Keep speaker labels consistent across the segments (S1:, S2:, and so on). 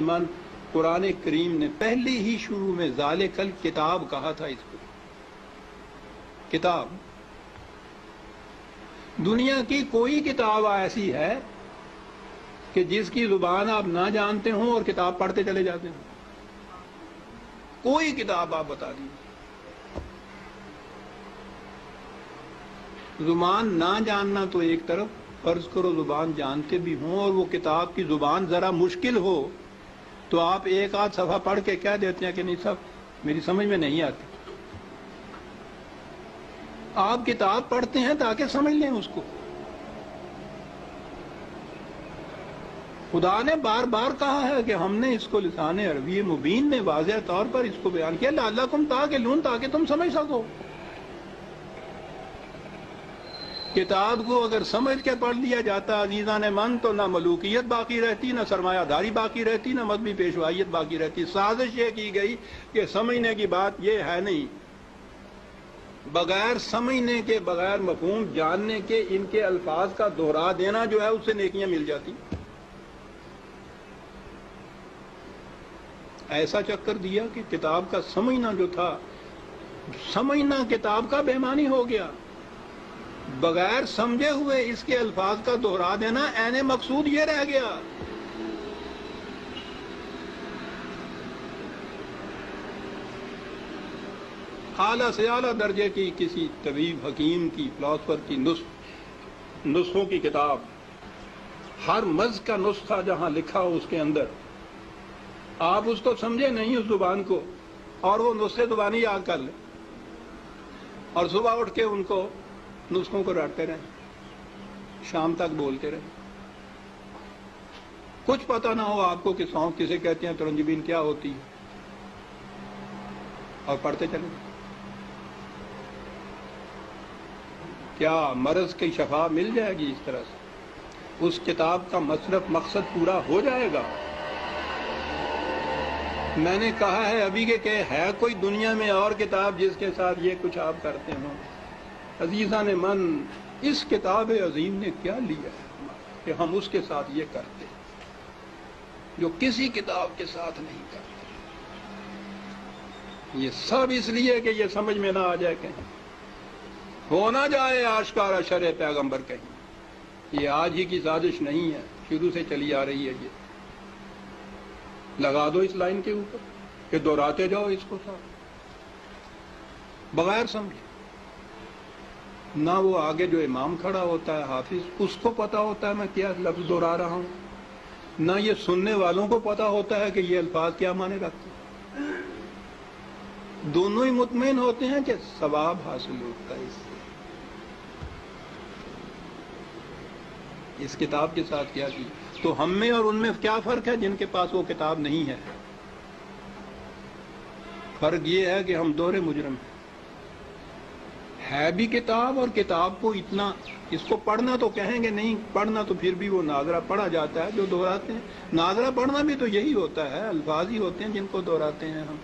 S1: من قرآن کریم نے پہلی ہی شروع میں ذالکل کتاب کہا تھا. اس کو کتاب، دنیا کی کوئی کتاب ایسی ہے کہ جس کی زبان آپ نہ جانتے ہوں اور کتاب پڑھتے چلے جاتے ہوں؟ کوئی کتاب آپ بتا دیجیے. زبان نہ جاننا تو ایک طرف، فرض کرو زبان جانتے بھی ہوں اور وہ کتاب کی زبان ذرا مشکل ہو تو آپ ایک آدھ صفحہ پڑھ کے کہہ دیتے ہیں کہ نہیں صاحب میری سمجھ میں نہیں آتی. آپ کتاب پڑھتے ہیں تاکہ سمجھ لیں اس کو. خدا نے بار بار کہا ہے کہ ہم نے اس کو لسان عربی مبین میں واضح طور پر اس کو بیان کیا، لعلکم تعقلون، تاکہ تم سمجھ سکو. کتاب کو اگر سمجھ کے پڑھ لیا جاتا عزیزان من تو نہ ملوکیت باقی رہتی، نہ سرمایہ داری باقی رہتی، نہ مذہبی پیشوائیت باقی رہتی. سازش یہ کی گئی کہ سمجھنے کی بات یہ ہے نہیں، بغیر سمجھنے کے، بغیر مفہوم جاننے کے ان کے الفاظ کا دوہرا دینا جو ہے اس سے نیکیاں مل جاتی. ایسا چکر دیا کہ کتاب کا سمجھنا جو تھا، سمجھنا کتاب کا بے معنی ہو گیا. بغیر سمجھے ہوئے اس کے الفاظ کا دوہرا دینا عین مقصود یہ رہ گیا. اعلیٰ سے اعلیٰ درجے کی کسی طبیب، حکیم کی، فلاسفر کی نسخوں کی کتاب، ہر مرض کا نسخہ جہاں لکھا ہو اس کے اندر، آپ اس کو سمجھے نہیں اس زبان کو اور وہ نسخے زبانی یاد کر لیں اور صبح اٹھ کے ان کو نسخوں کو رٹتے رہیں، شام تک بولتے رہیں. کچھ پتہ نہ ہو آپ کو کہ سونف کسے کہتے ہیں، ترنجبین کیا ہوتی ہے، اور پڑھتے چلیں. کیا مرض کی شفا مل جائے گی اس طرح سے؟ اس کتاب کا مصرف مقصد پورا ہو جائے گا؟ میں نے کہا ہے ابھی کہ ہے کوئی دنیا میں اور کتاب جس کے ساتھ یہ کچھ آپ کرتے ہوں؟ عزیزان من، اس کتاب عظیم نے کیا لیا ہے کہ ہم اس کے ساتھ یہ کرتے جو کسی کتاب کے ساتھ نہیں کرتے؟ یہ سب اس لیے کہ یہ سمجھ میں نہ آ جائے، کہیں ہو نہ جائے آشکارا شرع پیغمبر کہیں. یہ آج ہی کی سازش نہیں ہے، شروع سے چلی آ رہی ہے. یہ لگا دو اس لائن کے اوپر کہ دہراتے جاؤ اس کو ساتھ بغیر سمجھے. نہ وہ آگے جو امام کھڑا ہوتا ہے حافظ، اس کو پتا ہوتا ہے میں کیا لفظ دہرا رہا ہوں، نہ یہ سننے والوں کو پتا ہوتا ہے کہ یہ الفاظ کیا معنی رکھتے ہیں. دونوں ہی مطمئن ہوتے ہیں کہ ثواب حاصل ہوتا ہے. اس کتاب کے ساتھ کیا کی تو ہم میں اور ان میں کیا فرق ہے جن کے پاس وہ کتاب نہیں ہے؟ فرق یہ ہے کہ ہم دوہرے مجرم ہیں. ہے بھی کتاب، اور کتاب کو اتنا، اس کو پڑھنا تو کہیں گے نہیں، پڑھنا تو پھر بھی وہ ناظرہ پڑھا جاتا ہے جو دہراتے ہیں. ناظرہ پڑھنا بھی تو یہی ہوتا ہے، الفاظ ہی ہوتے ہیں جن کو دہراتے ہیں ہم.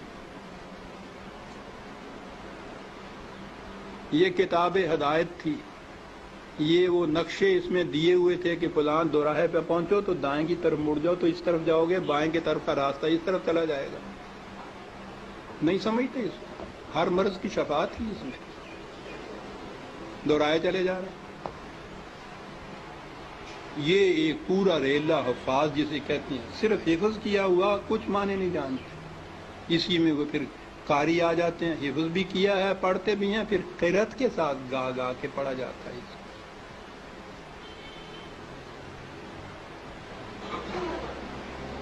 S1: یہ کتاب ہدایت تھی، یہ وہ نقشے اس میں دیے ہوئے تھے کہ فلان دوراہے پہ پہنچو تو دائیں کی طرف مڑ جاؤ تو اس طرف جاؤ گے، بائیں کی طرف کا راستہ اس طرف چلا جائے گا. نہیں سمجھتے اس کو. ہر مرض کی شفا تھی اس میں، دورائے چلے جا رہے. یہ ایک پورا ریلا حفاظ جسے کہتے ہیں، صرف حفظ کیا ہوا، کچھ معنی نہیں جانتے. اسی میں وہ پھر قاری آ جاتے ہیں، حفظ بھی کیا ہے، پڑھتے بھی ہیں، پھر قرأت کے ساتھ گا گا کے پڑھا جاتا ہے.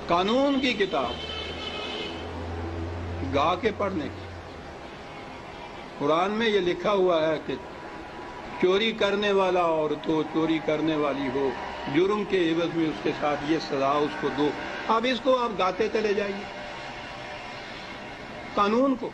S1: قانون کی کتاب گا کے پڑھنے کی. قرآن میں یہ لکھا ہوا ہے کہ چوری کرنے والا عورت ہو، چوری کرنے والی ہو، جرم کے عوض میں اس کے ساتھ یہ سزا اس کو دو. اب اس کو آپ گاتے چلے جائیے قانون کو.